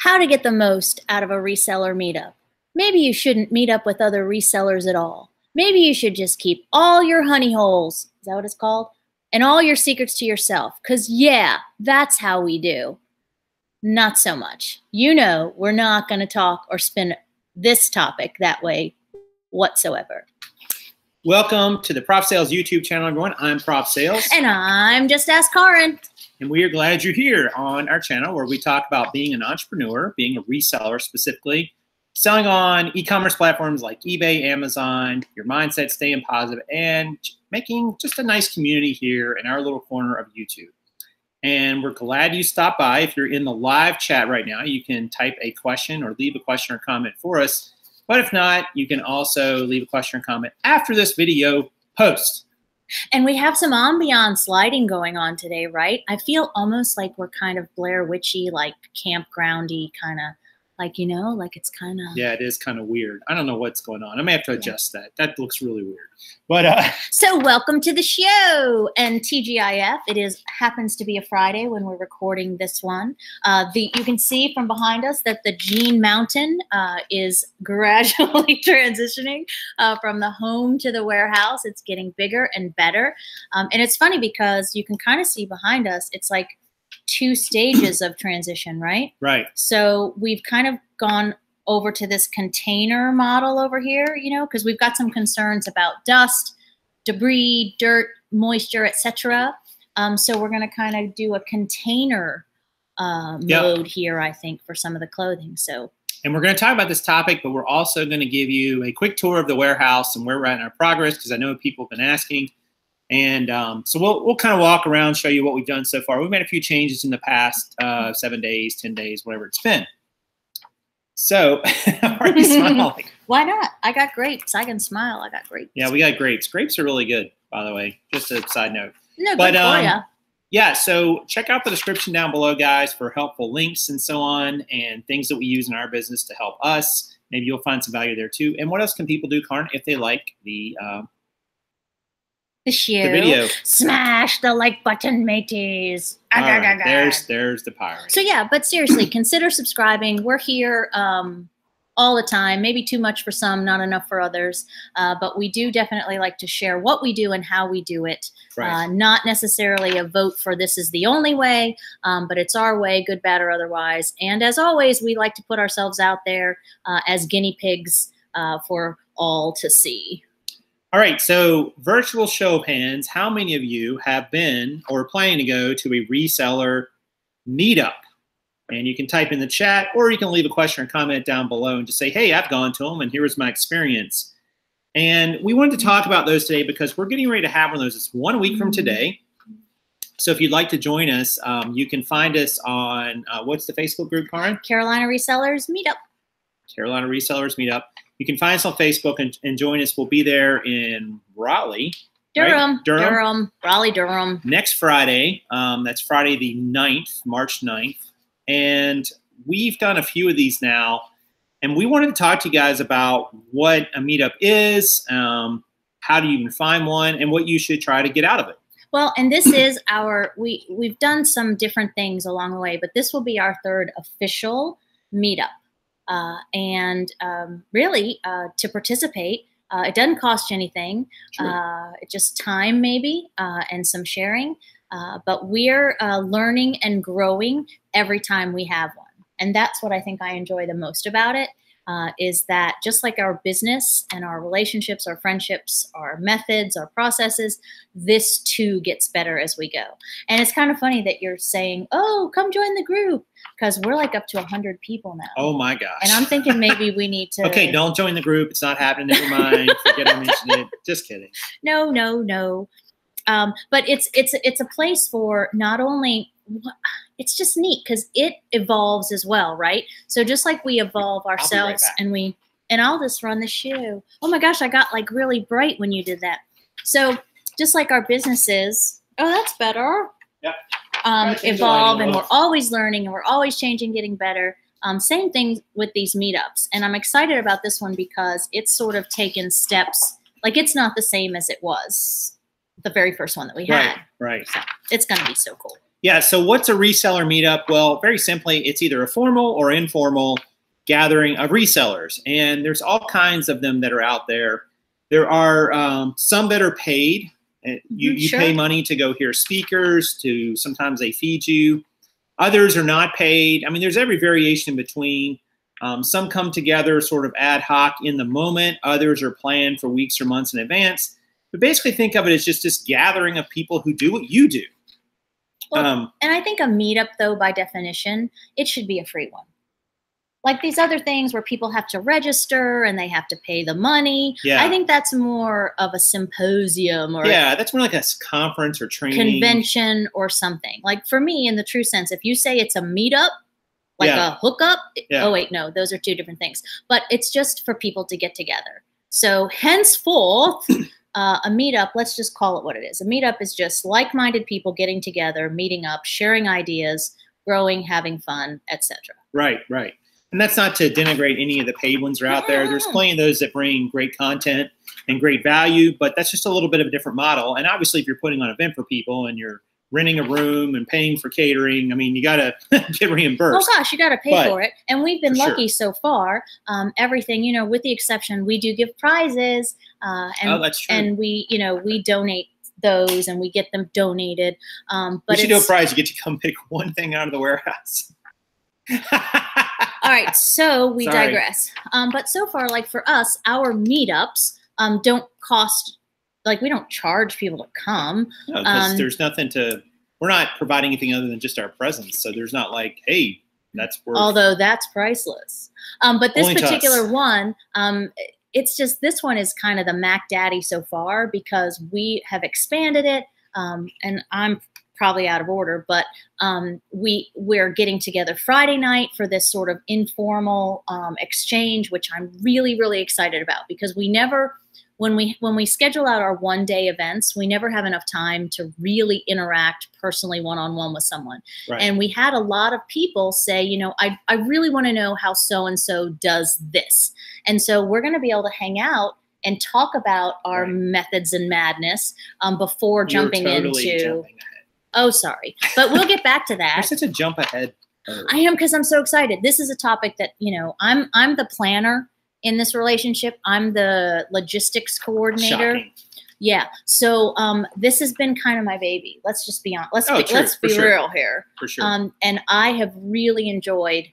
how to get the most out of a reseller meetup. Maybe you shouldn't meet up with other resellers at all. Maybe you should just keep all your honey holes, is that what it's called? And all your secrets to yourself. Because yeah, that's how we do. Not so much. You know, we're not going to talk or spin this topic that way whatsoever. Welcome to the Prof Sales YouTube channel, everyone. I'm Prof Sales. And I'm Just Ask Kaaren. And we are glad you're here on our channel where we talk about being an entrepreneur, being a reseller specifically, selling on e-commerce platforms like eBay, Amazon, your mindset, staying positive, and making just a nice community here in our little corner of YouTube. And we're glad you stopped by. If you're in the live chat right now, you can type a question or leave a question or comment for us. But if not, you can also leave a question or comment after this video post. And we have some ambiance lighting going on today, right? I feel almost like we're kind of Blair Witchy, like campgroundy kind of, like, you know, like it's kind of. Yeah, it is kind of weird. I don't know what's going on. I may have to adjust that. That looks really weird. But so welcome to the show. And TGIF, it happens to be a Friday when we're recording this one. You can see from behind us that the Gene Mountain is gradually transitioning from the home to the warehouse. It's getting bigger and better. And it's funny because you can kind of see behind us, it's like two stages of transition, right? Right. So we've kind of gone over to this container model over here, you know, because we've got some concerns about dust, debris, dirt, moisture, etc. So we're going to kind of do a container mode here, I think, for some of the clothing. So. And we're going to talk about this topic, but we're also going to give you a quick tour of the warehouse and where we're at in our progress, because I know people have been asking. And so we'll kind of walk around, show you what we've done so far. We've made a few changes in the past 7 days, 10 days, whatever it's been. So, are you smiling? Why not? I got grapes. I can smile. I got grapes. Yeah, we got grapes. Grapes are really good, by the way. Just a side note. No, good for ya. Yeah, so check out the description down below, guys, for helpful links and so on, and things that we use in our business to help us. Maybe you'll find some value there too. And what else can people do, Kaaren, if they like the show? The video. Smash the like button, mateys. Right, there's the pirate. So yeah, but seriously, consider subscribing. We're here all the time. Maybe too much for some, not enough for others. But we do definitely like to share what we do and how we do it. Right. Not necessarily a vote for this is the only way, but it's our way, good, bad, or otherwise. And as always, we like to put ourselves out there as guinea pigs for all to see. All right, so virtual show of hands, how many of you have been or planning to go to a reseller meetup? And you can type in the chat, or you can leave a question or comment down below and just say, hey, I've gone to them, and here was my experience. And we wanted to talk about those today because we're getting ready to have one of those. It's 1 week from today. So if you'd like to join us, you can find us on, what's the Facebook group, Kaaren? Carolina Resellers Meetup. Carolina Resellers Meetup. You can find us on Facebook and join us. We'll be there in Raleigh. Durham. Right? Durham. Raleigh, Durham. Next Friday. That's Friday the 9th, March 9th. And we've done a few of these now. And we wanted to talk to you guys about what a meetup is, how do you even find one, and what you should try to get out of it. Well, and this is we've done some different things along the way, but this will be our third official meetup. Really, to participate, it doesn't cost you anything. It's just time maybe and some sharing. But we're learning and growing every time we have one. And that's what I think I enjoy the most about it, is that just like our business and our relationships, our friendships, our methods, our processes, this too gets better as we go. And it's kind of funny that you're saying, oh, come join the group, because we're like up to 100 people now. Oh my gosh. And I'm thinking maybe we need to. Okay, don't join the group. It's not happening. Never mind. Forget I mentioned it. Just kidding. No. But it's a place for not only, it's just neat because it evolves as well, right? So just like we evolve ourselves and I'll just run the show. Oh my gosh, I got like really bright when you did that. So just like our businesses, oh, that's better. Yep. Evolve, and we're always learning and we're always changing, getting better. Same thing with these meetups. And I'm excited about this one because it's sort of taken steps. Like it's not the same as it was the very first one that we had. Right. So it's going to be so cool. Yeah, so what's a reseller meetup? Well, very simply, it's either a formal or informal gathering of resellers. And there's all kinds of them that are out there. There are some that are paid. You Sure. pay money to go hear speakers, sometimes they feed you. Others are not paid. I mean, there's every variation in between. Some come together sort of ad hoc in the moment. Others are planned for weeks or months in advance. But basically think of it as just this gathering of people who do what you do. Well, and I think a meetup, though, by definition, it should be a free one. Like these other things where people have to register and they have to pay the money. Yeah. I think that's more of a symposium or that's more like a conference or training. Convention or something. Like for me, in the true sense, if you say it's a meetup, like a hookup, oh wait, no, those are two different things. But it's just for people to get together. So henceforth, a meetup, let's just call it what it is. A meetup is just like-minded people getting together, meeting up, sharing ideas, growing, having fun, etc. Right, right. And that's not to denigrate any of the paid ones that are out there. There's plenty of those that bring great content and great value, but that's just a little bit of a different model. And obviously, if you're putting on an event for people and you're renting a room and paying for catering, I mean, you got to get reimbursed. Oh, gosh, you got to pay for it. And we've been lucky so far. Everything, with the exception, we do give prizes. That's true. And we donate those and we get them donated. But we should do a prize. You get to come pick one thing out of the warehouse. All right, so we digress. But so far, like for us, our meetups don't cost, like we don't charge people to come. No, because there's nothing we're not providing anything other than just our presence. So there's not like, hey, that's worth. Although that's priceless. But this particular one, it's just, this one is kind of the Mac Daddy so far because we have expanded it. And I'm probably out of order, but we're getting together Friday night for this sort of informal exchange, which I'm really, really excited about because we never, when we schedule out our one-day events, we never have enough time to really interact personally one-on-one with someone. Right. And we had a lot of people say, I really want to know how so-and-so does this. And so we're going to be able to hang out and talk about our methods and madness before jumping into. Oh, sorry. But we'll get back to that. You're such a jump ahead. I am, because I'm so excited. This is a topic that, I'm the planner in this relationship. I'm the logistics coordinator. Shocking. Yeah. So this has been kind of my baby. Let's just be honest. Let's be real here. For sure. And I have really enjoyed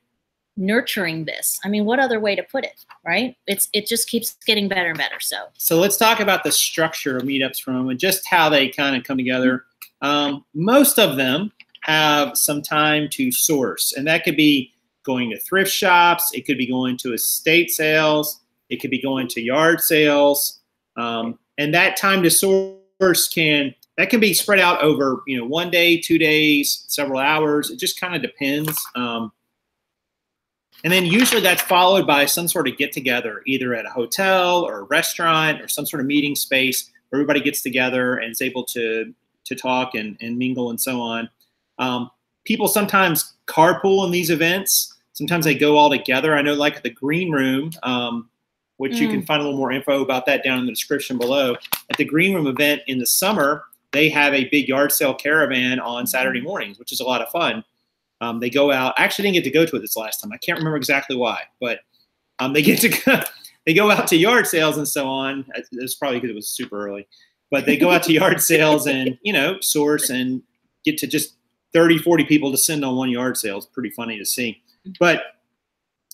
nurturing this. I mean, what other way to put it, right? It just keeps getting better and better. So let's talk about the structure of meetups for a moment, just how they kind of come together. Most of them have some time to source, and that could be going to thrift shops. It could be going to estate sales. It could be going to yard sales. And that time to source can be spread out over, 1 day, 2 days, several hours. It just kind of depends. And then usually that's followed by some sort of get together, either at a hotel or a restaurant or some sort of meeting space where everybody gets together and is able to talk and mingle and so on. People sometimes carpool in these events. Sometimes they go all together. I know like the green room, which you can find a little more info about that down in the description below. At the green room event in the summer, they have a big yard sale caravan on Saturday mornings, which is a lot of fun. They go out. I actually didn't get to go to it this last time. I can't remember exactly why, but they get to go. They go out to yard sales and so on. It's probably because it was super early. But they go out to yard sales and, source and get to just 30, 40 people to send on one yard sale. It's pretty funny to see. But,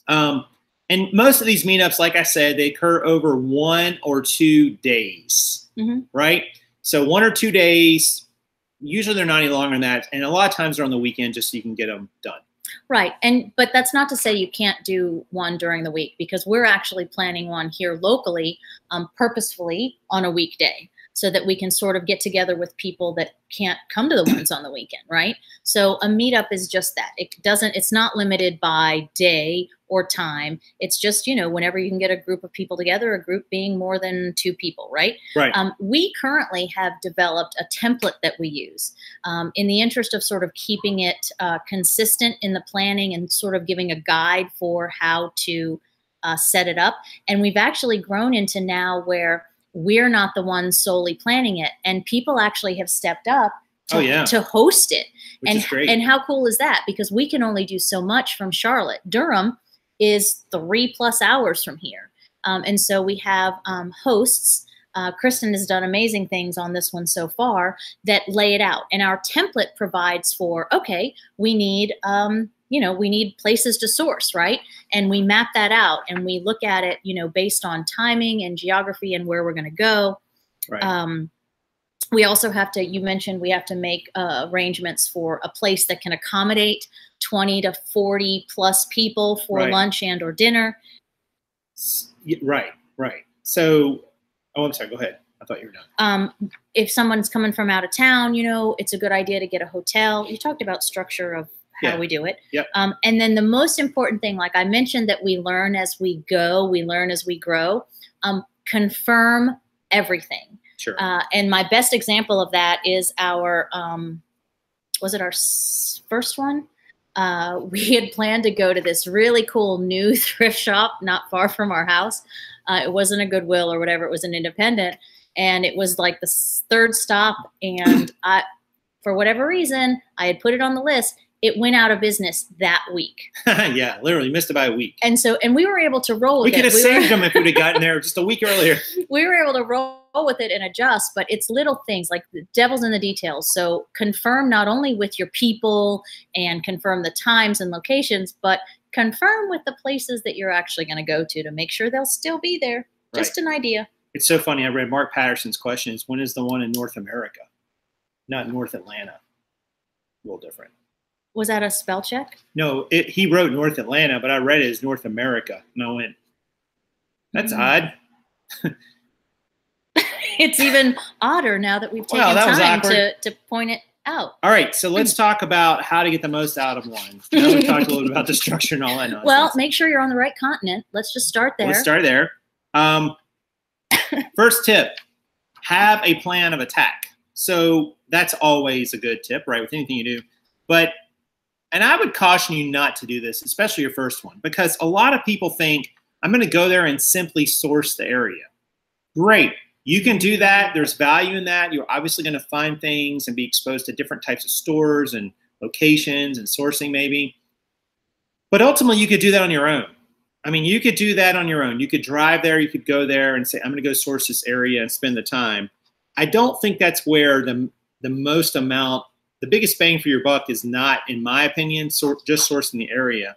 and most of these meetups, like I said, they occur over 1 or 2 days, right? So 1 or 2 days, usually they're not any longer than that. And a lot of times they're on the weekend just so you can get them done. Right. But that's not to say you can't do one during the week, because we're actually planning one here locally, purposefully on a weekday, so that we can sort of get together with people that can't come to the ones on the weekend, right? So a meetup is just that. It's not limited by day or time. It's just, whenever you can get a group of people together, a group being more than 2 people, right? Right. We currently have developed a template that we use in the interest of sort of keeping it consistent in the planning and sort of giving a guide for how to set it up. And we've actually grown into now where we're not the ones solely planning it, and people actually have stepped up to host it. Which is great. And how cool is that? Because we can only do so much from Charlotte. Durham is 3+ hours from here. And so we have hosts. Kristen has done amazing things on this one so far that lay it out. And our template provides for, okay, we need, we need places to source, right? And we map that out and we look at it, based on timing and geography and where we're going to go. Right. We also have to, you mentioned we have to make arrangements for a place that can accommodate 20 to 40 plus people for lunch and or dinner. Right. So, I'm sorry, go ahead. I thought you were done. If someone's coming from out of town, it's a good idea to get a hotel. You talked about structure of how we do it. Yep. And then the most important thing, like I mentioned, that we learn as we go, we learn as we grow, confirm everything. Sure. And my best example of that is our, was it our first one? We had planned to go to this really cool new thrift shop not far from our house. It wasn't a Goodwill or whatever. It was an independent. And it was like the third stop. And for whatever reason, I had put it on the list. It went out of business that week. Yeah, literally missed it by a week. And we were able to roll with it. We could have saved them if we'd have gotten there just a week earlier. We were able to roll with it and adjust, but it's little things like the devil's in the details. So confirm not only with your people and confirm the times and locations, but confirm with the places that you're actually going to go to make sure they'll still be there. Just an idea. It's so funny. I read Mark Patterson's question is, when is the one in North America? Not North Atlanta. A little different. Was that a spell check? No, he wrote North Atlanta, but I read it as North America. And I went, that's odd. It's even odder now that we've taken time to point it out. All right, so let's talk about how to get the most out of one. Now we talked a little bit about the structure and all that nonsense. Well, make sure you're on the right continent. Let's just start there. Let's start there. First tip, have a plan of attack. So that's always a good tip, right, with anything you do. And I would caution you not to do this, especially your first one, because a lot of people think, I'm going to go there and simply source the area. Great. You can do that. There's value in that. You're obviously going to find things and be exposed to different types of stores and locations and sourcing maybe. But ultimately, you could do that on your own. I mean, you could do that on your own. You could drive there. You could go there and say, I'm going to go source this area and spend the time. I don't think that's where the most amount, the biggest bang for your buck is not, in my opinion, just sourcing the area.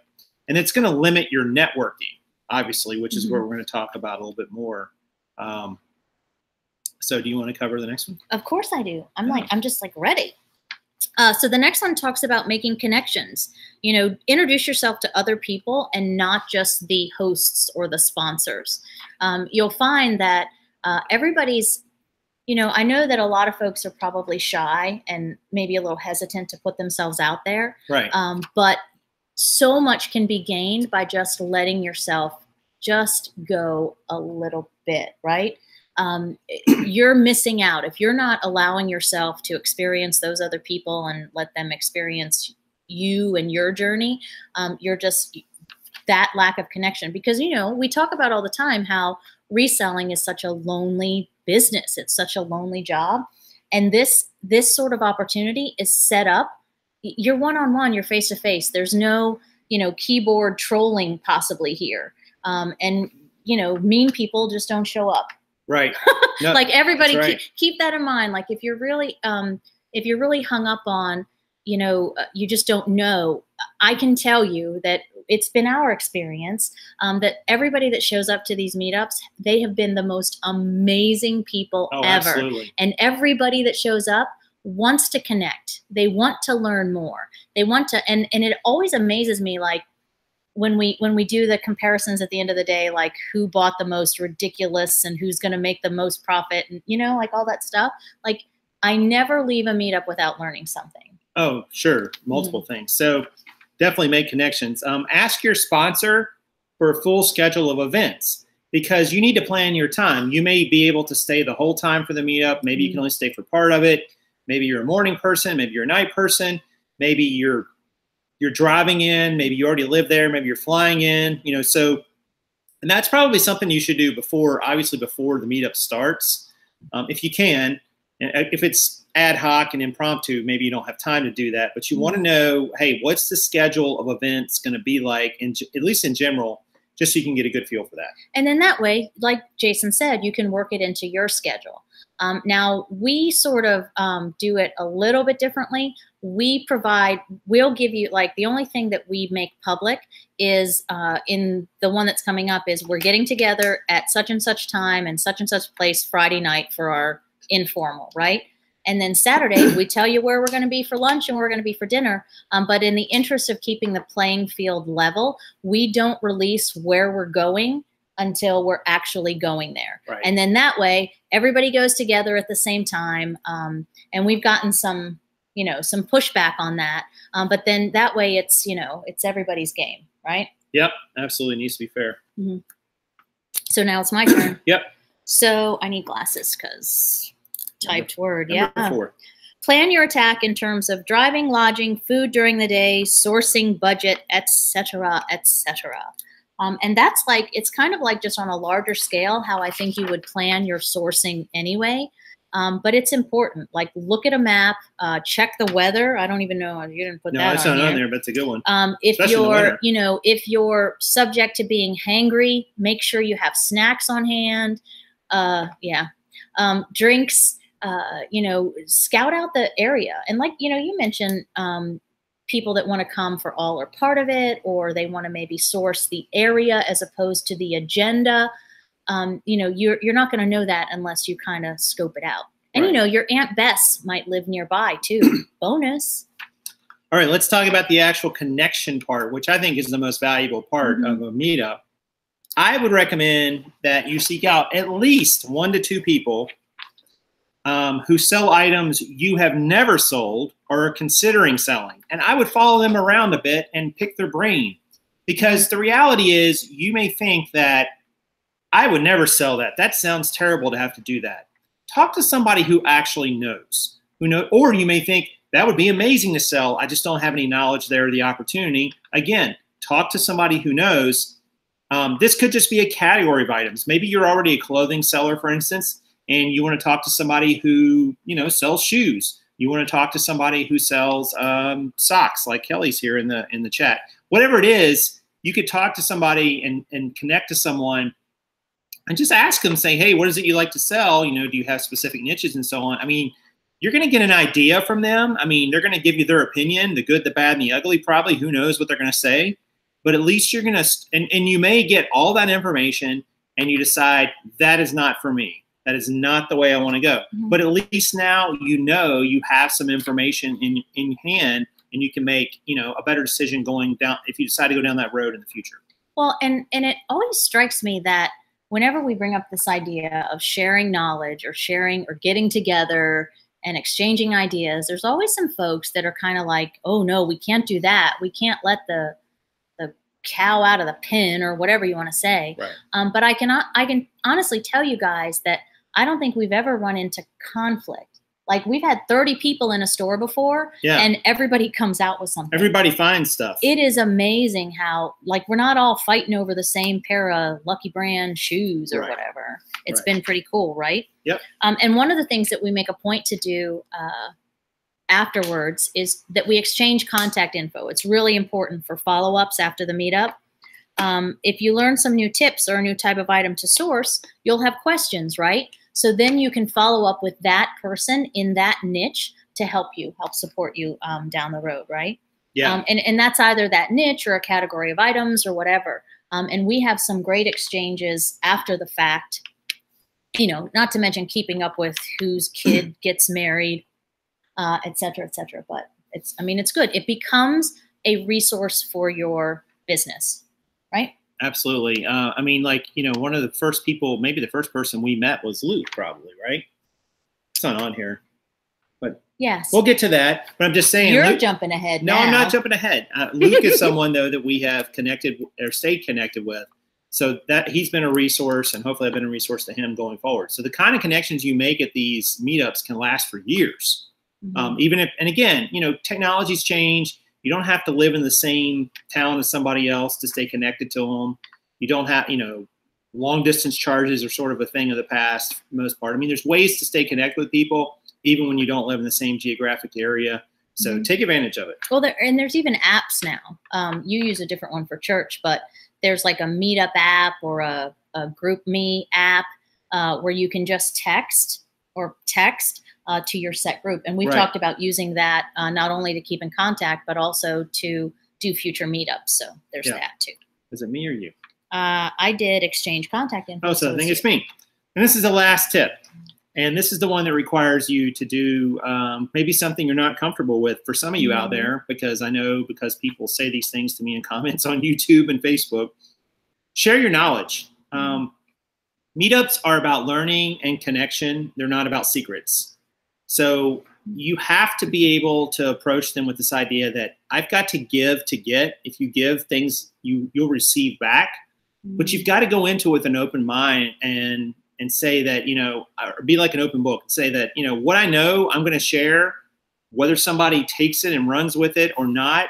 And it's going to limit your networking, obviously, which is what we're going to talk about a little bit more. So do you want to cover the next one? Of course I do. I'm just ready. So the next one talks about making connections. Introduce yourself to other people and not just the hosts or the sponsors. You'll find that everybody's, I know that a lot of folks are probably shy and maybe a little hesitant to put themselves out there. Right. But so much can be gained by just letting yourself just go a little bit, right? You're missing out. If you're not allowing yourself to experience those other people and let them experience you and your journey, you're just that lack of connection. Because, we talk about all the time how reselling is such a lonely business. It's such a lonely job. And this sort of opportunity is set up. You're one-on-one, you're face-to-face. There's no, keyboard trolling possibly here. And, mean people just don't show up. Right. No, everybody right. keep that in mind. If you're really hung up on, you just don't know. I can tell you that it's been our experience that everybody that shows up to these meetups, they have been the most amazing people ever. Absolutely. And everybody that shows up wants to connect. They want to learn more. They want to, and it always amazes me, when we do the comparisons at the end of the day, who bought the most ridiculous and who's going to make the most profit and, all that stuff. I never leave a meetup without learning something. Oh, sure. Multiple things. So definitely make connections. Ask your sponsor for a full schedule of events because you need to plan your time. You may be able to stay the whole time for the meetup. Maybe you can only stay for part of it. Maybe you're a morning person. Maybe you're a night person. Maybe you're driving in, maybe you already live there, maybe you're flying in, and that's probably something you should do before the meetup starts. If you can, and if it's ad hoc and impromptu, maybe you don't have time to do that, but you want to know, hey, what's the schedule of events going to be like, at least in general, just so you can get a good feel for that. And then that way, like Jason said, you can work it into your schedule. Now, we sort of do it a little bit differently. We'll give you, like, the only thing that we make public is in the one that's coming up is we're getting together at such and such time and such place Friday night for our informal, right? And then Saturday, we tell you where we're going to be for lunch and where we're going to be for dinner. But in the interest of keeping the playing field level, we don't release where we're going until we're actually going there. Right. And then that way, everybody goes together at the same time. And we've gotten some pushback on that. But then that way it's everybody's game, right? Yep, absolutely. Needs to be fair. Mm-hmm. So now it's my turn. Yep. So I need glasses because typed word. Number Yeah. 4. Plan your attack in terms of driving, lodging, food during the day, sourcing, budget, etc., etc. And that's like, it's kind of like just on a larger scale how I think you would plan your sourcing anyway. But it's important. Like, look at a map, check the weather. I don't even know, you didn't put that on. No, that's not on there, but it's a good one. If you're subject to being hangry, make sure you have snacks on hand. Drinks. Scout out the area. And like, you mentioned people that want to come for all or part of it, or they want to maybe source the area as opposed to the agenda. You're not going to know that unless you kind of scope it out. And, right. Your Aunt Bess might live nearby too. Bonus. All right, let's talk about the actual connection part, which I think is the most valuable part of a meetup. I would recommend that you seek out at least 1 to 2 people who sell items you have never sold or are considering selling. And I would follow them around a bit and pick their brain, because the reality is you may think that I would never sell that. That sounds terrible to have to do that. Talk to somebody who actually knows, or you may think that would be amazing to sell. I just don't have any knowledge there or the opportunity. Again, talk to somebody who knows. This could just be a category of items. Maybe you're already a clothing seller, for instance, and you want to talk to somebody who, sells shoes. You want to talk to somebody who sells socks, like Kelly's here in the chat. Whatever it is, you could talk to somebody and connect to someone and just ask them, say, hey, what is it you like to sell? Do you have specific niches and so on? I mean, you're going to get an idea from them. I mean, they're going to give you their opinion, the good, the bad, and the ugly, probably. Who knows what they're going to say? But at least you're going to, and you may get all that information and you decide that is not for me. That is not the way I want to go. Mm-hmm. But at least now you have some information in hand, and you can make a better decision going down if you decide to go down that road in the future. Well, and it always strikes me that whenever we bring up this idea of sharing knowledge or sharing or getting together and exchanging ideas, there's always some folks that are kind of like, oh no, we can't do that. We can't let the cow out of the pen, or whatever you want to say. Right. But I can honestly tell you guys that I don't think we've ever run into conflict. Like, we've had 30 people in a store before, and everybody comes out with something. Everybody finds stuff. It is amazing how, like, we're not all fighting over the same pair of Lucky Brand shoes or whatever. It's been pretty cool, right? Yep. And one of the things that we make a point to do afterwards is that we exchange contact info. It's really important for follow-ups after the meetup. If you learn some new tips or a new type of item to source, you'll have questions, right? So then you can follow up with that person in that niche to help support you down the road, right? Yeah. And that's either that niche or a category of items or whatever. And we have some great exchanges after the fact, not to mention keeping up with whose kid gets married, et cetera, et cetera. But it's good. It becomes a resource for your business, right? Absolutely. One of the first people, maybe the first person we met was Luke, probably, right? It's not on here, but yes, we'll get to that. But I'm just saying, you're jumping ahead. No, now. I'm not jumping ahead. Luke is someone though that we have connected or stayed connected with, so that he's been a resource, and hopefully I've been a resource to him going forward. So the kind of connections you make at these meetups can last for years. Mm-hmm. Even if, and again, technology's changed. You don't have to live in the same town as somebody else to stay connected to them. You don't have, long distance charges are sort of a thing of the past for the most part. I mean, there's ways to stay connected with people, even when you don't live in the same geographic area. So take advantage of it. Well, there's even apps now. You use a different one for church, but there's like a Meetup app or a GroupMe app where you can just text to your set group. And we talked about using that not only to keep in contact, but also to do future meetups. So there's that too. Is it me or you? I did exchange contact info. Oh, so I think it's me. And this is the last tip. And this is the one that requires you to do maybe something you're not comfortable with for some of you out there, because I know because people say these things to me in comments on YouTube and Facebook. Share your knowledge. Meetups are about learning and connection. They're not about secrets. So you have to be able to approach them with this idea that I've got to give to get. If you give things, you'll receive back. But you've got to go into it with an open mind and say that, you know, or be like an open book and say that, you know, what I know I'm going to share, whether somebody takes it and runs with it or not,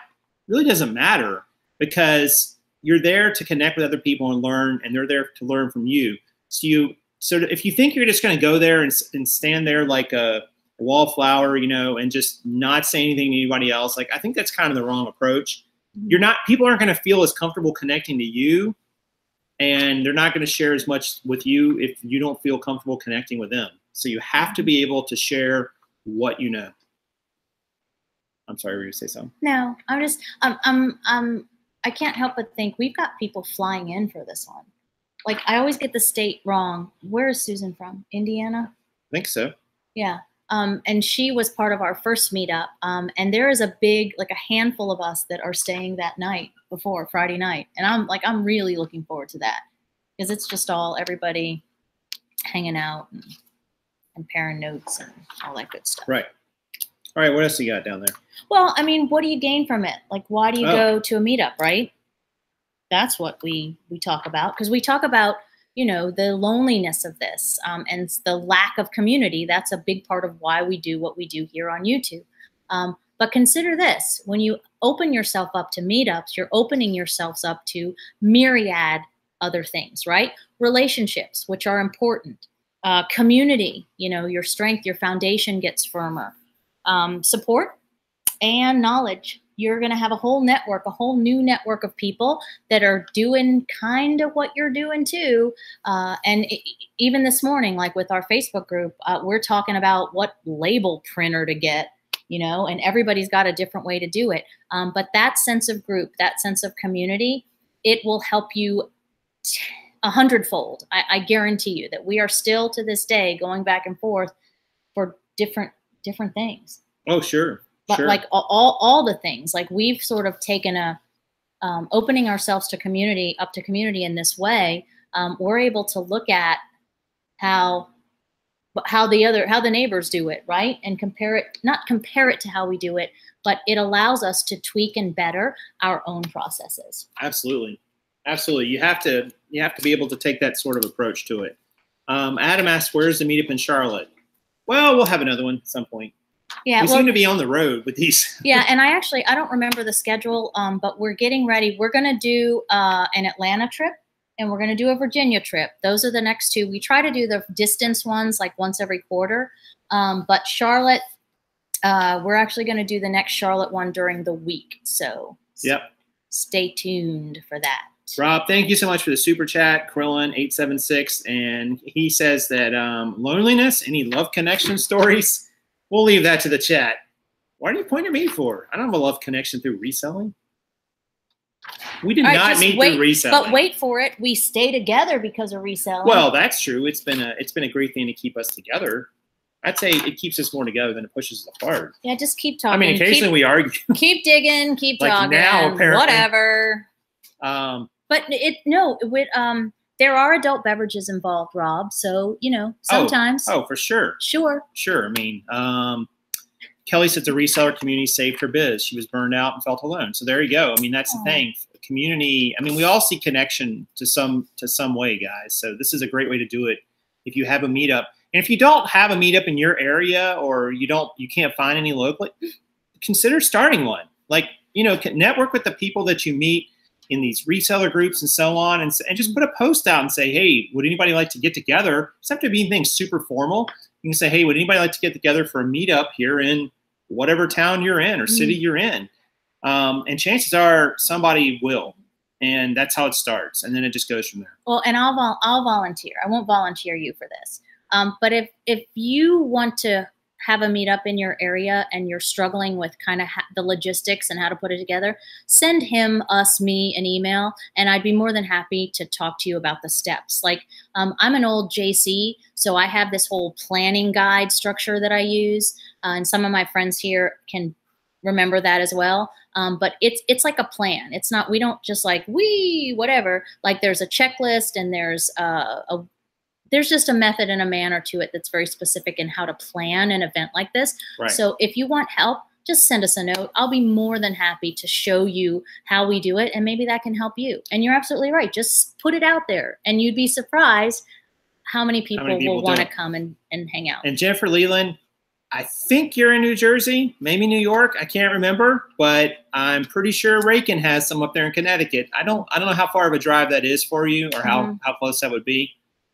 really doesn't matter, because you're there to connect with other people and learn, and they're there to learn from you. So if you think you're just going to go there and stand there like a wallflower, you know, and just not say anything to anybody else, like, I think that's kind of the wrong approach. People aren't going to feel as comfortable connecting to you, and they're not going to share as much with you if you don't feel comfortable connecting with them. So you have to be able to share what you know. I'm sorry, were you going to say something? No, I'm just, I can't help but think we've got people flying in for this one. Like, I always get the state wrong. Where is Susan from? Indiana? I think so. Yeah. And she was part of our first meetup. And there is a handful of us that are staying that night before Friday night. And I'm really looking forward to that, because it's just everybody hanging out and comparing notes and all that good stuff. Right. All right. What else you got down there? Well, I mean, what do you gain from it? Like, why do you go to a meetup, right? That's what we talk about, because we talk about, you know, the loneliness of this and the lack of community. That's a big part of why we do what we do here on YouTube. But consider this: when you open yourself up to meetups, you're opening yourselves up to myriad other things, right? Relationships, which are important. Community, you know, your strength, your foundation gets firmer. Support and knowledge. You're going to have a whole network, a whole new network of people that are doing kind of what you're doing too. Even this morning, like with our Facebook group, we're talking about what label printer to get, you know, and everybody's got a different way to do it. But that sense of group, that sense of community, it will help you 100-fold. I guarantee you that we are still to this day going back and forth for different things. Oh, sure. But like all the things, like we've sort of taken opening ourselves to community in this way. We're able to look at how the neighbors do it, right? And not compare it to how we do it, but it allows us to tweak and better our own processes. Absolutely. Absolutely. You have to be able to take that sort of approach to it. Adam asked, where's the meetup in Charlotte? Well, we'll have another one at some point. Yeah, we seem to be on the road with these. Yeah, and I don't remember the schedule, but we're getting ready. We're going to do an Atlanta trip, and we're going to do a Virginia trip. Those are the next two. We try to do the distance ones like once every quarter. But Charlotte, we're actually going to do the next Charlotte one during the week. So stay tuned for that. Rob, thank you so much for the super chat. Krillin876, and he says that loneliness, any love connection stories? We'll leave that to the chat. Why are you pointing at me for? I don't have a love connection through reselling. We did not meet through reselling. But wait for it. We stay together because of reselling. Well, that's true. It's been a great thing to keep us together. I'd say it keeps us more together than it pushes us apart. Yeah, just keep talking. I mean, occasionally we argue. Keep digging. Keep like talking. Now, apparently. Whatever. But there are adult beverages involved, Rob. So, you know, sometimes. Oh, for sure. Sure. I mean, Kelly said the reseller community saved her biz. She was burned out and felt alone. So there you go. I mean, that's the thing. Community. I mean, we all see connection to some way, guys. So this is a great way to do it if you have a meetup. And if you don't have a meetup in your area, or you can't find any locally, consider starting one. Like, you know, network with the people that you meet. in these reseller groups and so on, and just put a post out and say, hey, would anybody like to get together? It doesn't have to be anything super formal. You can say, hey, would anybody like to get together for a meetup here in whatever town you're in or city you're in? And chances are somebody will. And that's how it starts. And then it just goes from there. Well, and I'll volunteer. I won't volunteer you for this. But if you want to have a meetup in your area and you're struggling with kind of the logistics and how to put it together, send him, us, me an email, and I'd be more than happy to talk to you about the steps. Like, I'm an old JC, so I have this whole planning guide structure that I use, and some of my friends here can remember that as well. But it's like a plan. It's not, we don't just like, whatever. Like, there's a checklist and there's just a method and a manner to it that's very specific in how to plan an event like this. Right. So if you want help, just send us a note. I'll be more than happy to show you how we do it, and maybe that can help you. And you're absolutely right. Just put it out there, and you'd be surprised how many people will want to come and hang out. And Jennifer Leland, I think you're in New Jersey, maybe New York. I can't remember, but I'm pretty sure Raiken has some up there in Connecticut. I don't know how far of a drive that is for you, or how close that would be,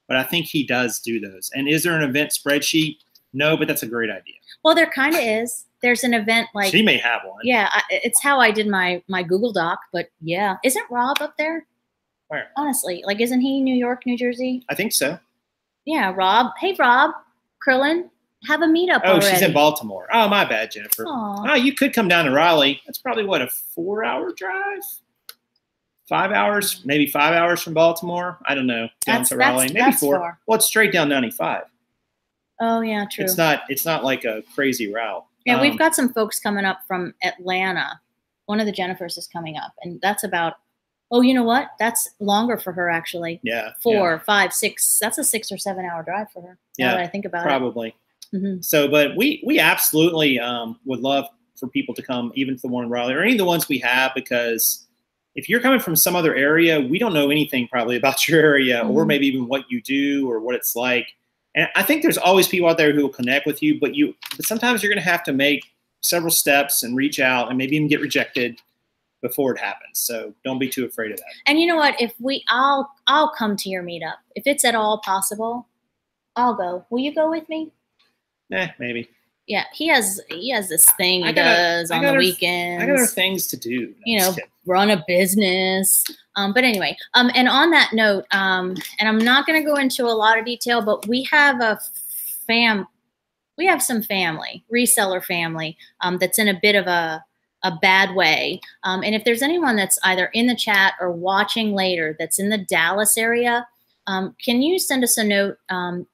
but I think he does do those. And is there an event spreadsheet? No, but that's a great idea. Well, there kind of is. There's an event like, she may have one. Yeah, it's how I did my Google Doc. But yeah, isn't Rob up there? Where? Honestly, like, isn't he New York, New Jersey? I think so. Yeah, Rob. Hey, Rob Krillin. Have a meetup already. She's in Baltimore. Oh, my bad, Jennifer. Aww. Oh, you could come down to Raleigh. That's probably, what, a 4-hour drive? 5 hours? Maybe 5 hours from Baltimore? I don't know. Down to Raleigh. Maybe 4. Far. Well, it's straight down 95. Oh, yeah, true. It's not like a crazy route. Yeah, we've got some folks coming up from Atlanta. One of the Jennifers is coming up, and that's about, oh, you know what? That's longer for her, actually. Yeah. 4, 5, 6. That's a 6 or 7 hour drive for her. Now that I think about it. Probably. So, but we absolutely would love for people to come, even to the one in Raleigh or any of the ones we have, because if you're coming from some other area, we don't know anything probably about your area or maybe even what you do or what it's like. And I think there's always people out there who will connect with you, but sometimes you're going to have to make several steps and reach out and maybe even get rejected before it happens. So don't be too afraid of that. And you know what? I'll come to your meetup. If it's at all possible, I'll go. Will you go with me? Maybe. Yeah, he has this thing he does on the weekends. I got other things to do. Run a business. But anyway, and on that note, and I'm not going to go into a lot of detail, but we have some family, reseller family, that's in a bit of a bad way. And if there's anyone that's either in the chat or watching later that's in the Dallas area, can you send us a note?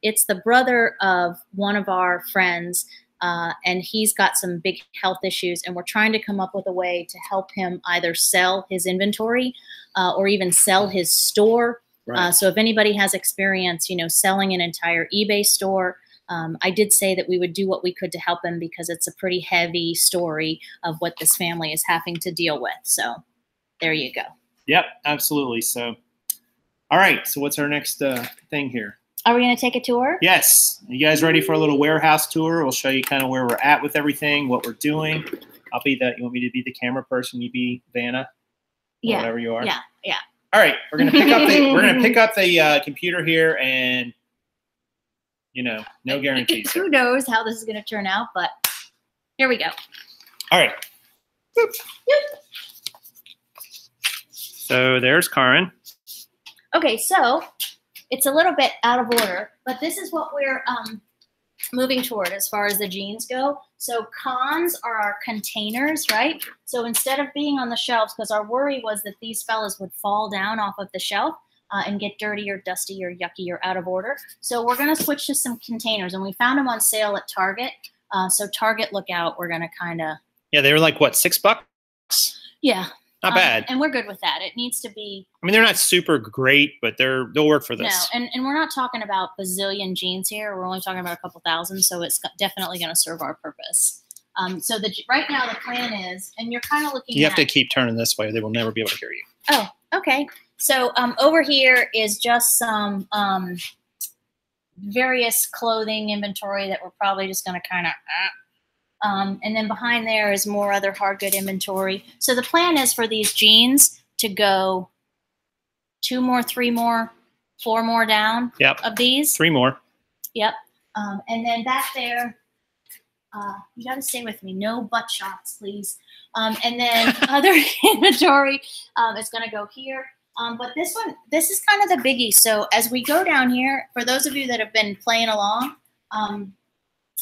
It's the brother of one of our friends, and he's got some big health issues, and we're trying to come up with a way to help him either sell his inventory or even sell his store. Right. So if anybody has experience, selling an entire eBay store, I did say that we would do what we could to help him, because it's a pretty heavy story of what this family is having to deal with. So there you go. Yep, absolutely. So. All right, so what's our next thing here? Are we going to take a tour? Yes. Are you guys ready for a little warehouse tour? We'll show you kind of where we're at with everything, what we're doing. You want me to be the camera person? You be Vanna? Yeah. Whatever you are. Yeah. All right, we're going to pick up the computer here, and no guarantees. Who knows how this is going to turn out, but here we go. All right. So there's Kaaren. Okay, so it's a little bit out of order, but this is what we're moving toward as far as the jeans go. So cons are our containers, right? So instead of being on the shelves, because our worry was that these fellas would fall down off of the shelf and get dirty or dusty or yucky or out of order. So we're going to switch to some containers, and we found them on sale at Target. So Target, look out. We're going to kind of... Yeah, they were like, what, $6? Yeah. Not bad. And we're good with that. It needs to be... I mean, they're not super great, but they'll work for this. No, and we're not talking about bazillion jeans here. We're only talking about a couple thousand, so it's definitely going to serve our purpose. So right now the plan is, and you're kind of looking You have to keep turning this way. They will never be able to hear you. Oh, okay. So over here is just some various clothing inventory that we're probably just going to kind of... and then behind there is more other hard good inventory. So the plan is for these jeans, to go 2 more, 3 more, 4 more down of these. 3 more. Yep. And then back there, you got to stay with me. No butt shots, please. And then other inventory is going to go here. But this is kind of the biggie. So as we go down here, for those of you that have been playing along,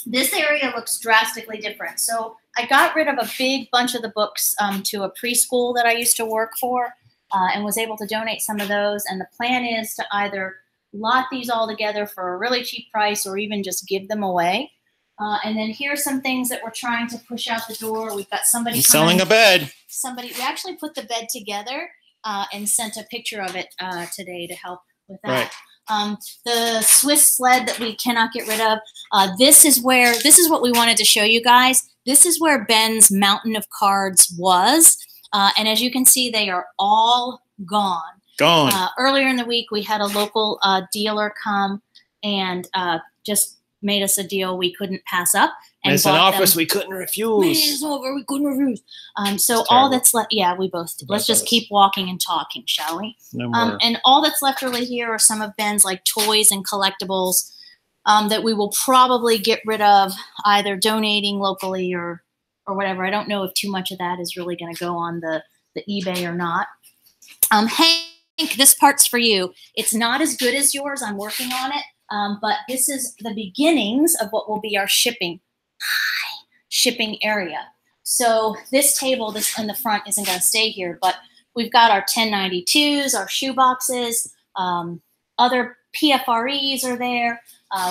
this area looks drastically different. So I got rid of a big bunch of the books to a preschool that I used to work for and was able to donate some of those. And the plan is to either lot these all together for a really cheap price or even just give them away. And then here's some things that we're trying to push out the door. We've got somebody selling a bed. We actually put the bed together and sent a picture of it today to help with that. Right. The Swiss sled that we cannot get rid of. This is what we wanted to show you guys. This is where Ben's mountain of cards was. And as you can see, they are all gone. Earlier in the week, we had a local dealer come and just made us a deal we couldn't pass up. And it's an office we couldn't refuse. It's over, we couldn't refuse. So all that's left, yeah, we both did. Let's just keep walking and talking, shall we? No more. And all that's left really here are some of Ben's like toys and collectibles that we will probably get rid of, either donating locally or whatever. I don't know if too much of that is really going to go on the eBay or not. Hank, this part's for you. It's not as good as yours. I'm working on it. But this is the beginnings of what will be our shipping area. So this table, this in the front, isn't going to stay here, but we've got our 1092s, our shoe boxes, other PFREs are there,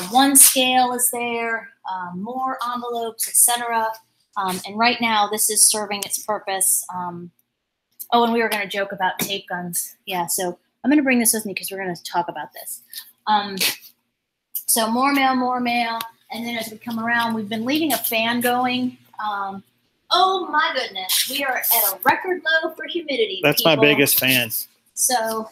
one scale is there, more envelopes, etc. And right now, this is serving its purpose. Oh, and we were going to joke about tape guns. Yeah, so I'm going to bring this with me because we're going to talk about this. So more mail. And then as we come around, we've been leaving a fan going. Oh, my goodness. We are at a record low for humidity. That's people. My biggest fan. So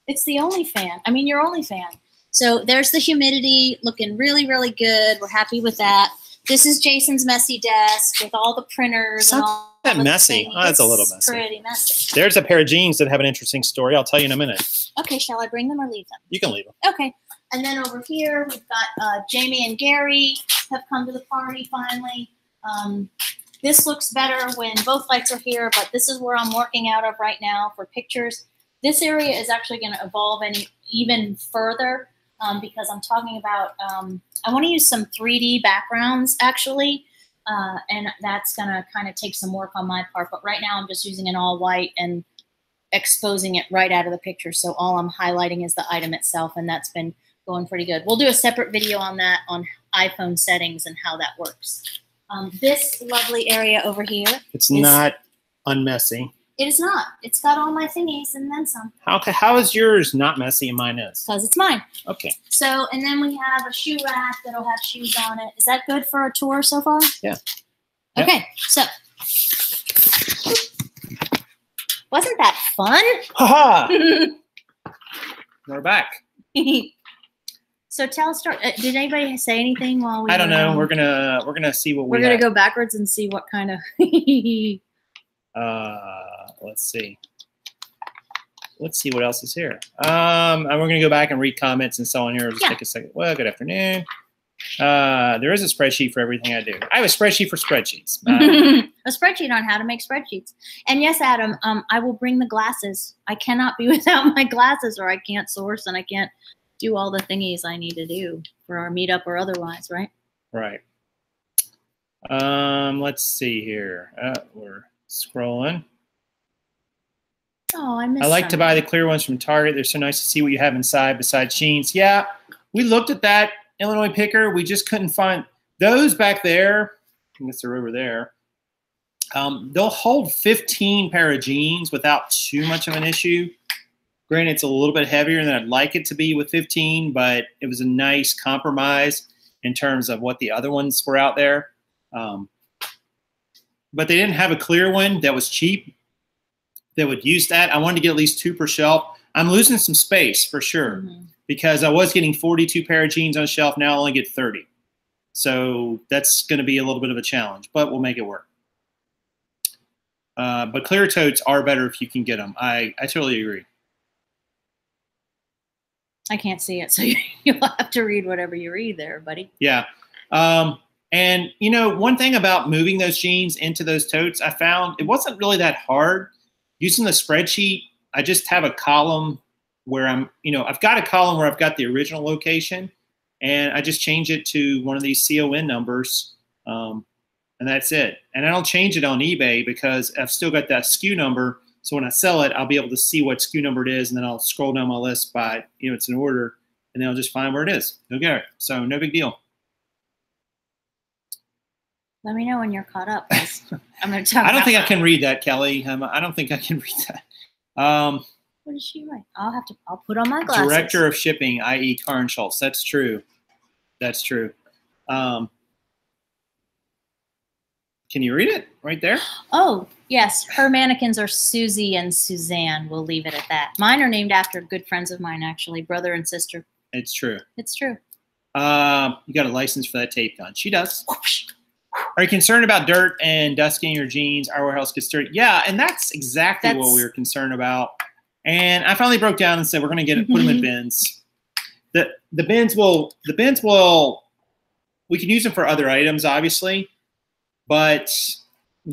it's the only fan. I mean, your only fan. So there's the humidity looking really, really good. We're happy with that. This is Jason's messy desk with all the printers and all. That messy. Oh, that's a little messy. Pretty messy. There's a pair of jeans that have an interesting story. I'll tell you in a minute. Okay, shall I bring them or leave them? You can leave them. Okay. And then over here, we've got Jamie and Gary have come to the party finally. This looks better when both lights are here, but this is where I'm working out of right now for pictures. This area is actually going to evolve even further because I'm talking about, I want to use some 3D backgrounds actually. And that's going to kind of take some work on my part. But right now I'm just using an all white and exposing it right out of the picture. So all I'm highlighting is the item itself, and that's been going pretty good. We'll do a separate video on that on iPhone settings and how that works. This lovely area over here. It's not unmessy. It is not. It's got all my thingies and then some. How is yours not messy and mine is? Because it's mine. Okay. So, and then we have a shoe rack that'll have shoes on it. Is that good for a tour so far? Yeah. Okay, so. Wasn't that fun? Ha-ha! We're back. So did anybody say anything while we? I don't know. We're gonna see what we're gonna go backwards and see what kind of. Let's see. Let's see what else is here. And we're gonna go back and read comments and so on here. Just take a second. Well, good afternoon. There is a spreadsheet for everything I do. I have a spreadsheet for spreadsheets. A spreadsheet on how to make spreadsheets. And yes, Adam, I will bring the glasses. I cannot be without my glasses, or I can't source and I can't do all the thingies I need to do for our meetup or otherwise, right? Right. Let's see here. We're scrolling. Oh, I missed I like to buy the clear ones from Target. They're so nice to see what you have inside besides jeans. Yeah, we looked at that Illinois picker. We just couldn't find those back there. I guess they're over there. They'll hold 15 pair of jeans without too much of an issue. Granted, it's a little bit heavier than I'd like it to be with 15, but it was a nice compromise in terms of what the other ones were out there. But they didn't have a clear one that was cheap that would use that. I wanted to get at least 2 per shelf. I'm losing some space for sure because I was getting 42 pair of jeans on a shelf. Now I only get 30. So that's going to be a little bit of a challenge, but we'll make it work. But clear totes are better if you can get them. I totally agree. I can't see it, so you'll have to read whatever you read there, buddy. Yeah. And, you know, one thing about moving those jeans into those totes, I found it wasn't really that hard. Using the spreadsheet, I just have a column where I've got a column where I've got the original location, and I just change it to one of these CON numbers, and that's it. And I don't change it on eBay because I've still got that SKU number. So when I sell it, I'll be able to see what SKU number it is, and then I'll scroll down my list by, it's an order, and then I'll just find where it is. Okay, so no big deal. Let me know when you're caught up. I'm going to talk. I don't think I can read that, Kelly. I don't think I can read that. What does she write? I'll put on my glasses. Director of shipping, i.e. Kaaren Schultz. That's true. That's true. Can you read it right there? Oh, yes. Her mannequins are Susie and Suzanne. We'll leave it at that. Mine are named after good friends of mine, actually, brother and sister. It's true. It's true. You got a license for that tape gun. She does. Are you concerned about dirt and dust getting your jeans? Our warehouse gets dirty. Yeah, and that's exactly what we were concerned about. And I finally broke down and said we're going to put them in bins. The bins will we can use them for other items, obviously, but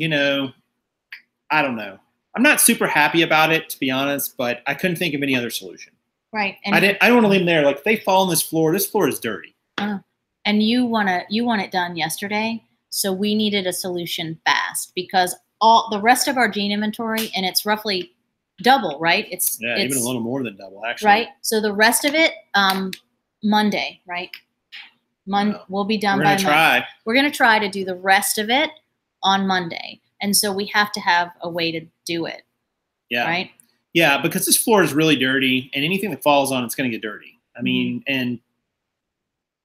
I don't know. I'm not super happy about it, to be honest, but I couldn't think of any other solution. Right. And I don't want to leave them there. Like if they fall on this floor is dirty. And you want it done yesterday. So we needed a solution fast because all the rest of our jean inventory, and it's roughly double, right? It's even a little more than double, actually. Right. So the rest of it, Monday, right? We'll be done by Monday. We're gonna try to do the rest of it on Monday, and so we have to have a way to do it. Yeah. Right. Yeah, because this floor is really dirty, and anything that falls on it's gonna get dirty. I mean, and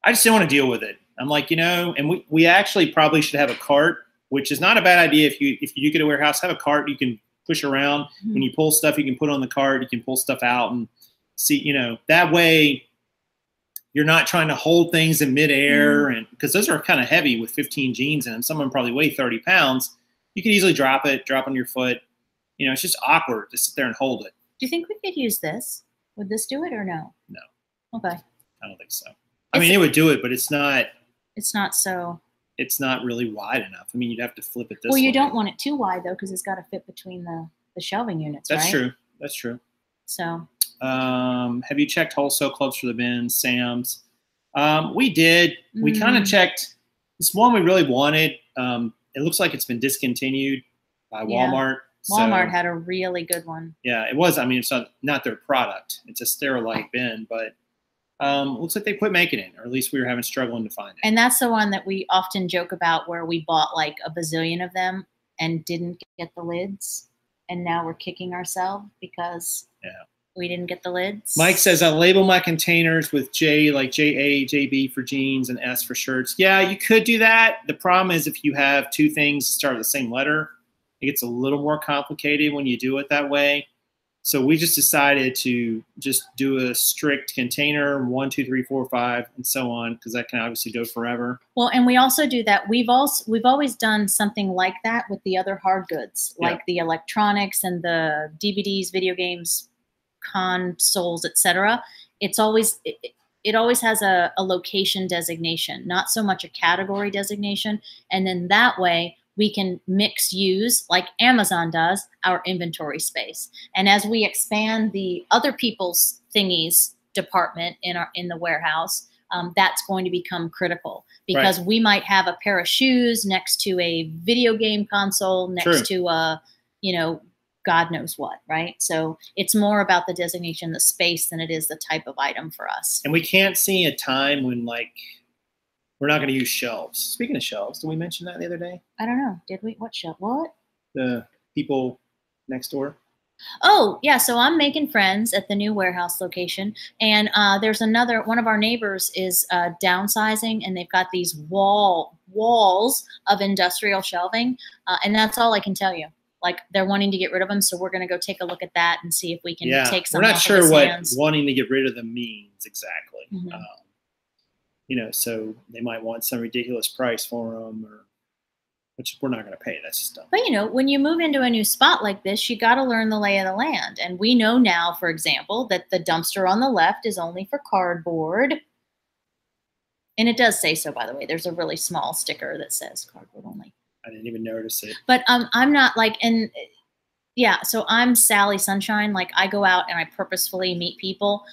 I just didn't want to deal with it. I'm like, and we actually probably should have a cart, which is not a bad idea. If you do get a warehouse, have a cart you can push around. When you pull stuff, you can put on the cart. You can pull stuff out and see, that way you're not trying to hold things in midair. And because those are kind of heavy with 15 jeans in them. Some of them probably weigh 30 pounds. You can easily drop on your foot. It's just awkward to sit there and hold it. Do you think we could use this? Would this do it or no? No. Okay. I don't think so. I mean, it would do it, but it's not. It's not so. It's not really wide enough. I mean, you'd have to flip it this way. Well, you don't want it too wide, though, because it's got to fit between the shelving units, That's right? true. That's true. So. Have you checked wholesale clubs for the bins, Sam's? We did. We kind of checked. This one we really wanted. It looks like it's been discontinued by Walmart. Walmart had a really good one. Yeah, it was. I mean, it's not their product. It's a Sterilite bin, but looks like they quit making it, or at least we were struggling to find it. And that's the one that we often joke about where we bought like a bazillion of them and didn't get the lids. And now we're kicking ourselves because we didn't get the lids. Mike says, I label my containers with J, like JA, JB for jeans, and S for shirts. Yeah, you could do that. The problem is if you have two things that start with the same letter, it gets a little more complicated when you do it that way. So we just decided to just do a strict container, 1, 2, 3, 4, 5, and so on, because that can obviously go forever. Well, and we also do that. We've always done something like that with the other hard goods, like the electronics and the DVDs, video games, consoles, etc. It always has a location designation, not so much a category designation, and then that way we can use, like Amazon does, our inventory space. And as we expand the other people's thingies department in the warehouse, that's going to become critical because we might have a pair of shoes next to a video game console, next to a, God knows what, right? So it's more about the designation, the space, than it is the type of item for us. And we can't see a time when we're not going to use shelves. Speaking of shelves, did we mention that the other day? I don't know. Did we? What shelf? What? The people next door. Oh, yeah. So I'm making friends at the new warehouse location. And there's one of our neighbors is downsizing, and they've got these walls of industrial shelving. And that's all I can tell you. Like, they're wanting to get rid of them. So we're going to go take a look at that and see if we can take some. We're not sure what wanting to get rid of them means exactly. So they might want some ridiculous price for them, which we're not going to pay. That's just dumb. But, you know, when you move into a new spot like this, you got to learn the lay of the land. And we know now, for example, that the dumpster on the left is only for cardboard. And it does say so, by the way. There's a really small sticker that says cardboard only. I didn't even notice it. But I'm not like, and yeah, so I'm Sally Sunshine. Like, I go out and I purposefully meet people.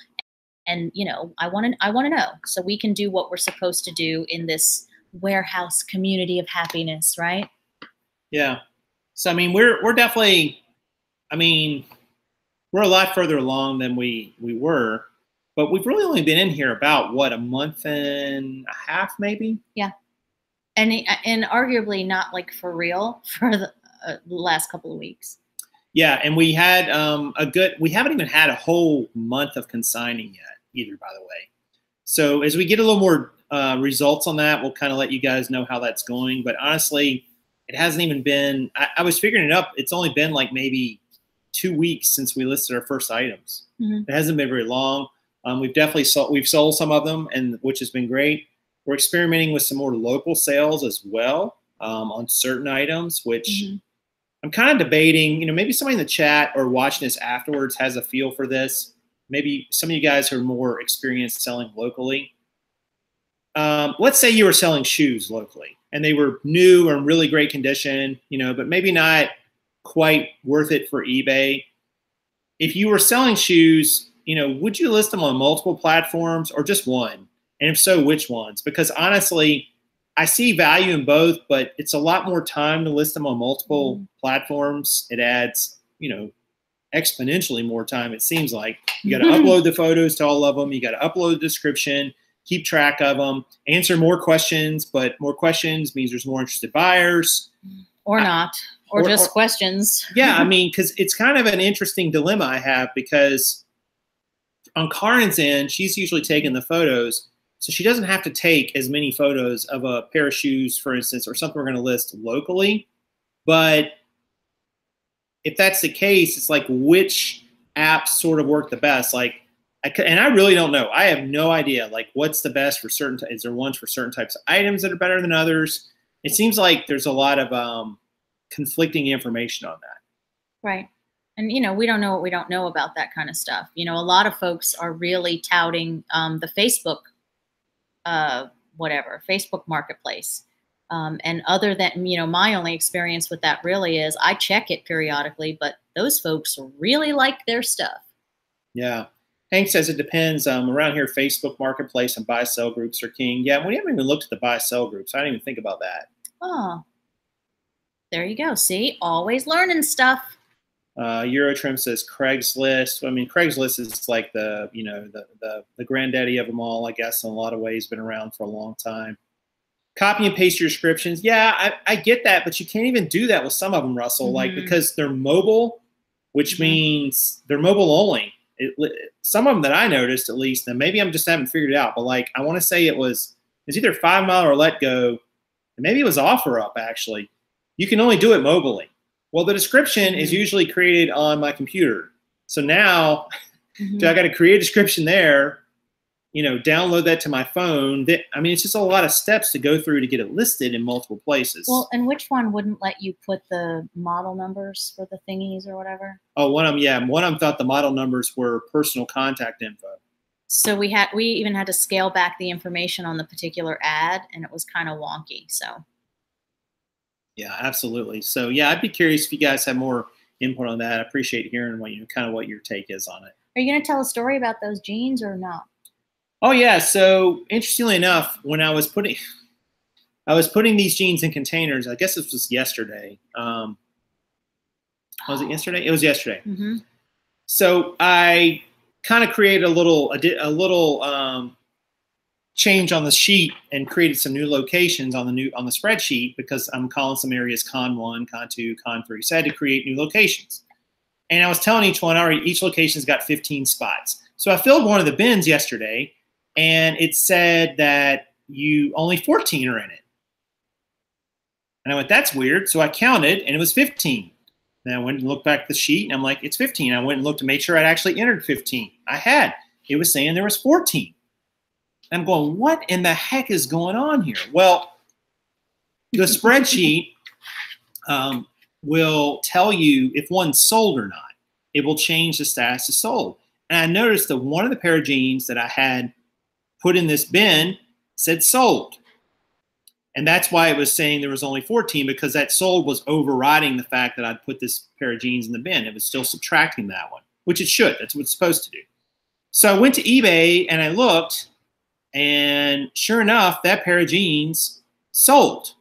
And, you know, I want to know so we can do what we're supposed to do in this warehouse community of happiness, right? Yeah. So I mean, we're definitely, I mean, we're a lot further along than we were, but we've really only been in here about what, a month and a half, maybe. Yeah, and arguably not like for real for the last couple of weeks. Yeah, and we had we haven't even had a whole month of consigning yet either, by the way. So as we get a little more results on that, we'll kind of let you guys know how that's going. But honestly, it hasn't even been, I was figuring it up. It's only been like maybe 2 weeks since we listed our first items. Mm-hmm. It hasn't been very long. We've definitely sold some of them, and which has been great. We're experimenting with some more local sales as well on certain items, which mm-hmm. I'm kind of debating, you know, maybe somebody in the chat or watching this afterwards has a feel for this. Maybe some of you guys who are more experienced selling locally. Let's say you were selling shoes locally and they were new or in really great condition, you know, but maybe not quite worth it for eBay. If you were selling shoes, you know, would you list them on multiple platforms or just one? And if so, which ones? Because honestly, I see value in both, but it's a lot more time to list them on multiple platforms. It adds, you know, exponentially more time, it seems like. You got to upload the photos to all of them. You got to upload the description, keep track of them, answer more questions, but more questions means there's more interested buyers. Or not, or just questions. Yeah, I mean, because it's kind of an interesting dilemma I have, because on Karen's end, she's usually taking the photos, so she doesn't have to take as many photos of a pair of shoes, for instance, or something we're going to list locally. But if that's the case, it's like which apps sort of work the best. Like, and I really don't know. I have no idea. Like, what's the best for certain? Is there ones for certain types of items that are better than others? It seems like there's a lot of conflicting information on that. Right. And, you know, we don't know what we don't know about that kind of stuff. You know, a lot of folks are really touting the Facebook, Facebook marketplace. And other than, you know, my only experience with that really is I check it periodically, but those folks really like their stuff. Yeah. Hank says it depends. Around here, Facebook marketplace and buy-sell groups are king. Yeah, we haven't even looked at the buy-sell groups. I didn't even think about that. Oh, there you go. See, always learning stuff. Eurotrim says Craigslist. I mean, Craigslist is like the, you know, the granddaddy of them all, I guess, in a lot of ways, been around for a long time. Copy and paste your descriptions. Yeah, I get that, but you can't even do that with some of them, Russell, like, because they're mobile, which means they're mobile only. Some of them that I noticed, at least, and maybe I'm just haven't figured it out, but like, I want to say it's either 5 Mile or Let Go, and maybe it was OfferUp, actually. You can only do it mobily. Well, the description is usually created on my computer. So now I got to create a description there, you know, download that to my phone. I mean, it's just a lot of steps to go through to get it listed in multiple places. Well, and which one wouldn't let you put the model numbers for the thingies or whatever? Oh, one of them thought the model numbers were personal contact info. So we even had to scale back the information on the particular ad, and it was kind of wonky. So. Yeah, absolutely. So yeah, I'd be curious if you guys have more input on that. I appreciate hearing what your take is on it. Are you going to tell a story about those jeans or not? Oh yeah. So interestingly enough, when I was putting these jeans in containers, I guess this was yesterday. Was it yesterday? It was yesterday. Mm-hmm. So I kind of created a little change on the sheet and created some new locations on the spreadsheet, because I'm calling some areas Con 1, Con 2, Con 3. So I had to create new locations. And I was telling each location's got 15 spots. So I filled one of the bins yesterday, and it said that only 14 are in it. And I went, that's weird. So I counted, and it was 15. Then I went and looked back at the sheet, and I'm like, it's 15. I went and looked to make sure I'd actually entered 15. I had. It was saying there was 14. I'm going, what in the heck is going on here? Well, the spreadsheet will tell you if one's sold or not. It will change the status to sold. And I noticed that one of the pair of jeans that I had put in this bin said sold. And that's why it was saying there was only 14, because that sold was overriding the fact that I'd put this pair of jeans in the bin. It was still subtracting that one, which it should. That's what it's supposed to do. So I went to eBay and I looked, and sure enough, that pair of jeans sold.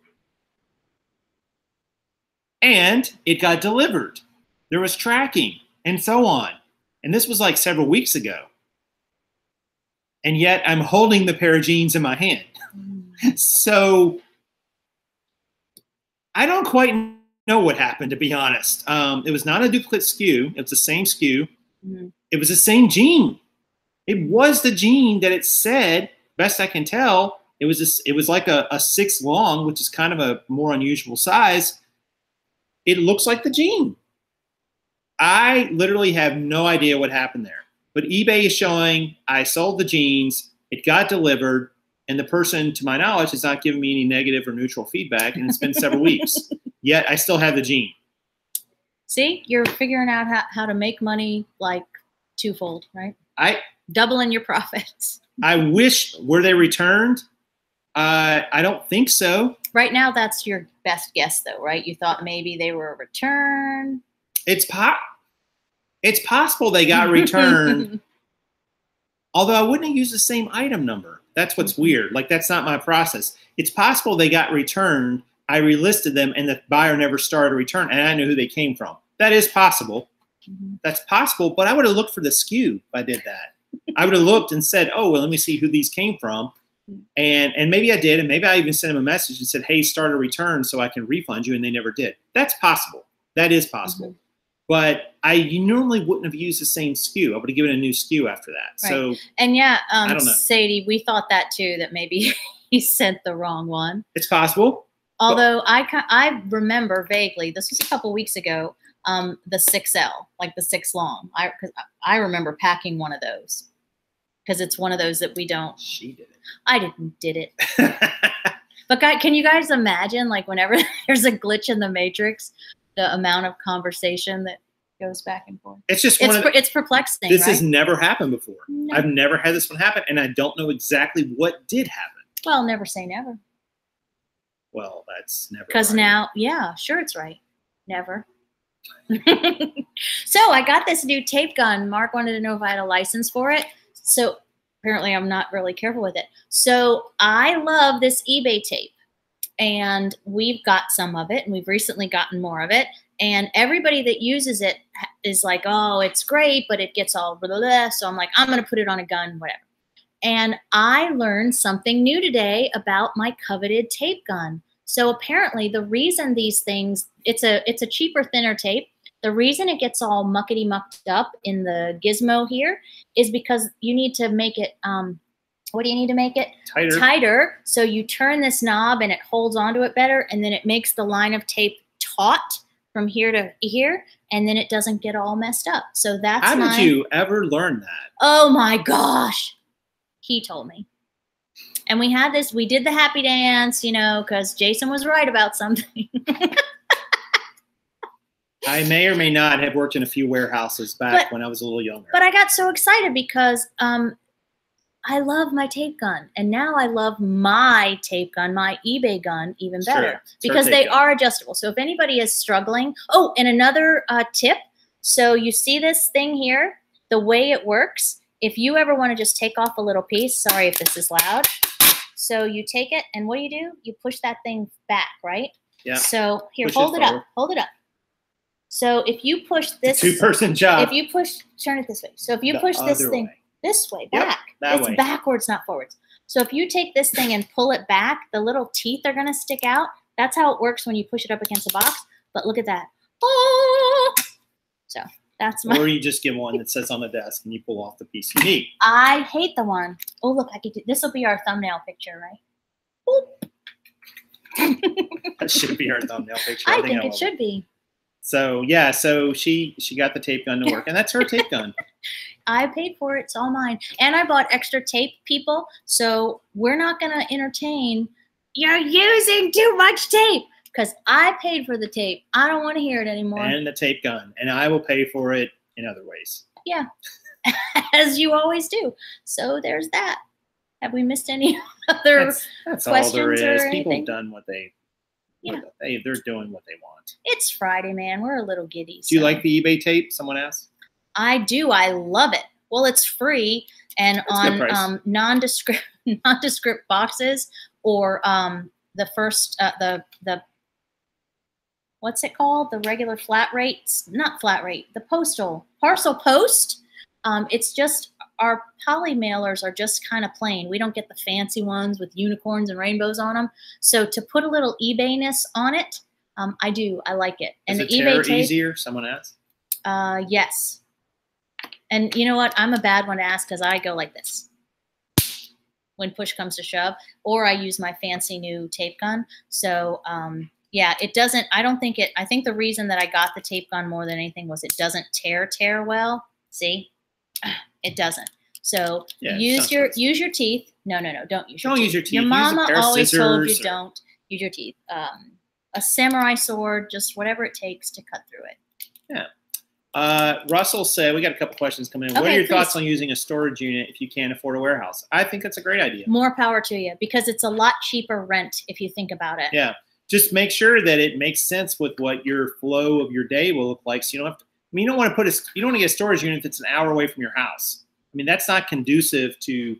And it got delivered. There was tracking and so on. And this was like several weeks ago. And yet I'm holding the pair of jeans in my hand. So I don't quite know what happened, to be honest. It was not a duplicate SKU. It was the same SKU. Mm-hmm. It was the same jean. It was the jean that it said, best I can tell. It was like a 6 long, which is kind of a more unusual size. It looks like the jean. I literally have no idea what happened there. But eBay is showing I sold the jeans, it got delivered, and the person, to my knowledge, has not given me any negative or neutral feedback, and it's been several weeks. Yet I still have the jean. See, you're figuring out how to make money like twofold, right? Doubling your profits. I wish, were they returned? I don't think so. Right now, that's your best guess, though, right? You thought maybe they were returned. It's possible they got returned. Although I wouldn't have used the same item number. That's what's weird. Like, that's not my process. It's possible they got returned. I relisted them, and the buyer never started a return, and I knew who they came from. That is possible. Mm-hmm. That's possible, but I would have looked for the SKU if I did that. I would have looked and said, oh, well, let me see who these came from. And maybe I did, and maybe I even sent them a message and said, hey, start a return so I can refund you, and they never did. That's possible. That is possible. Mm-hmm. But you normally wouldn't have used the same SKU. I would have given a new SKU after that. Right. So, and yeah, I don't know. Sadie, we thought that too, that maybe he sent the wrong one. It's possible. Although I remember vaguely, this was a couple weeks ago, the 6L, like the 6 long. I remember packing one of those because it's one of those that we don't. She did it. I did it. But can you guys imagine, like, whenever there's a glitch in the matrix, the amount of conversation that goes back and forth? It's just it's perplexing. This right? has never happened before. No. I've never had this one happen, and I don't know exactly what did happen. Well, never say never. Well, that's never. Because right. Now, yeah, sure, it's right. Never. So I got this new tape gun. Mark wanted to know if I had a license for it. So apparently I'm not really careful with it. So I love this eBay tape. And we've got some of it, and we've recently gotten more of it. And everybody that uses it is like, oh, it's great, but it gets all blah, blah, blah. So I'm like, I'm going to put it on a gun, whatever. And I learned something new today about my coveted tape gun. So apparently the reason these things, it's a cheaper, thinner tape. The reason it gets all muckety-mucked up in the gizmo here is because you need to make it, what do you need to make it? Tighter. So you turn this knob and it holds onto it better, and then it makes the line of tape taut from here to here, and then it doesn't get all messed up. So that's How did you ever learn that? Oh my gosh. He told me. And we did the happy dance, because Jason was right about something. I may or may not have worked in a few warehouses back when I was a little younger. But I got so excited because I love my tape gun, and now I love my tape gun, my eBay gun, even better because they are adjustable. So if anybody is struggling, and another tip. So you see this thing here, the way it works. If you ever want to just take off a little piece, sorry if this is loud. So you take it, and what do? You push that thing back, right? Yeah. So here, hold it up. So if you push this, two-person job. If you turn it this way. So if you push this thing this way, back. It's backwards, not forwards. So if you take this thing and pull it back, the little teeth are going to stick out. That's how it works when you push it up against the box. But look at that. Oh! So that's my. Or you just get one that sits on the desk and you pull off the piece you need. I hate the one. Oh, look, I could do this. Will be our thumbnail picture, right? That should be our thumbnail picture. I think it should be. So yeah, so she got the tape gun to work, and that's her tape gun. I paid for it. It's all mine. And I bought extra tape, people. So we're not going to entertain, you're using too much tape. because I paid for the tape. I don't want to hear it anymore. And the tape gun. And I will pay for it in other ways. Yeah, as you always do. So there's that. Have we missed any other that's questions all there is. or People anything? have done what they're doing what they want. It's Friday, man. We're a little giddy. Do you like the eBay tape? Someone asked. I do. I love it. Well, it's free and That's on nondescript boxes or the first the what's it called? The regular flat rates, not flat rate, the parcel post. It's just our poly mailers are just kind of plain. We don't get the fancy ones with unicorns and rainbows on them. So to put a little eBay-ness on it, I do. I like it. And Is the it eBay tape, easier? Someone asked. Yes. And you know what? I'm a bad one to ask because I go like this when push comes to shove, or I use my fancy new tape gun. So yeah, it doesn't. I don't think it. I think the reason that I got the tape gun more than anything was it doesn't tear well. See, it doesn't. So yeah, use your teeth. No, don't use your teeth. Your mama always told you or... don't use your teeth. A samurai sword, just whatever it takes to cut through it. Yeah. Russell said, we got a couple questions coming in. Okay, what are your please. thoughts on using a storage unit if you can't afford a warehouse? I think that's a great idea. More power to you because it's a lot cheaper rent if you think about it. Yeah. Just make sure that it makes sense with what your flow of your day will look like. So you don't have to, I mean, you don't want to get a storage unit that's an hour away from your house. I mean, that's not conducive to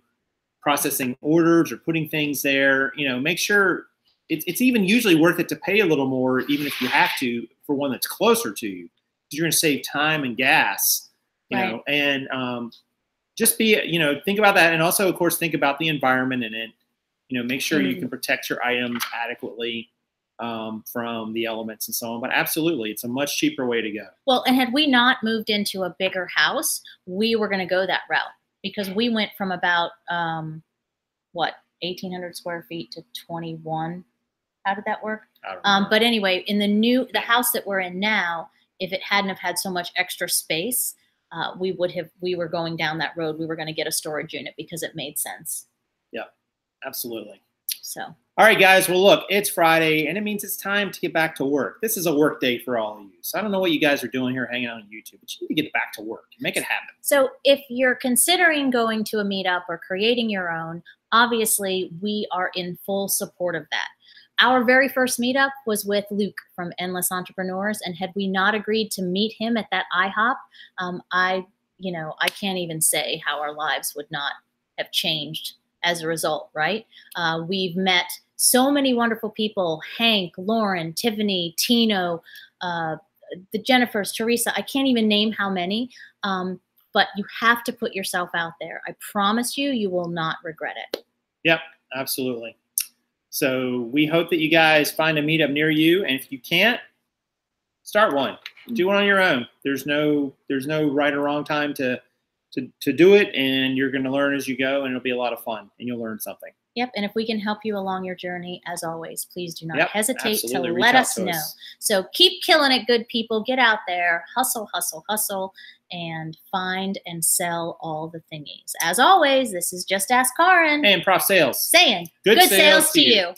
processing orders or putting things there. You know, make sure it's even usually worth it to pay a little more, even if you have to, for one that's closer to you. You're going to save time and gas, you know, and just be, think about that. And also, of course, think about the environment in it, make sure you can protect your items adequately from the elements and so on. But absolutely, it's a much cheaper way to go. Well, and had we not moved into a bigger house, we were going to go that route because we went from about, 1,800 square feet to 21. How did that work? I don't know. But anyway, in the house that we're in now, if it hadn't have had so much extra space, we were going down that road. We were going to get a storage unit because it made sense. Yeah, absolutely. So. All right, guys. Well, look, it's Friday, and it means it's time to get back to work. This is a work day for all of you. So I don't know what you guys are doing here hanging out on YouTube, but you need to get back to work. Make it happen. So if you're considering going to a meetup or creating your own, obviously we are in full support of that. Our very first meetup was with Luke from Endless Entrepreneurs, and had we not agreed to meet him at that IHOP, I can't even say how our lives would not have changed as a result, right? We've met so many wonderful people, Hank, Lauren, Tiffany, Tino, the Jennifers, Teresa, I can't even name how many, but you have to put yourself out there. I promise you, you will not regret it. Yep, absolutely. So we hope that you guys find a meetup near you, and if you can't, start one. Do one on your own. There's no right or wrong time to do it, and you're going to learn as you go, and it'll be a lot of fun, and you'll learn something. Yep, and if we can help you along your journey, as always, please do not hesitate to Reach let out us to know. us. So keep killing it, good people. Get out there, hustle, hustle, hustle, and find and sell all the thingies. As always, this is Just Ask Kaaren. And Prof Sales. Saying Good sales to you.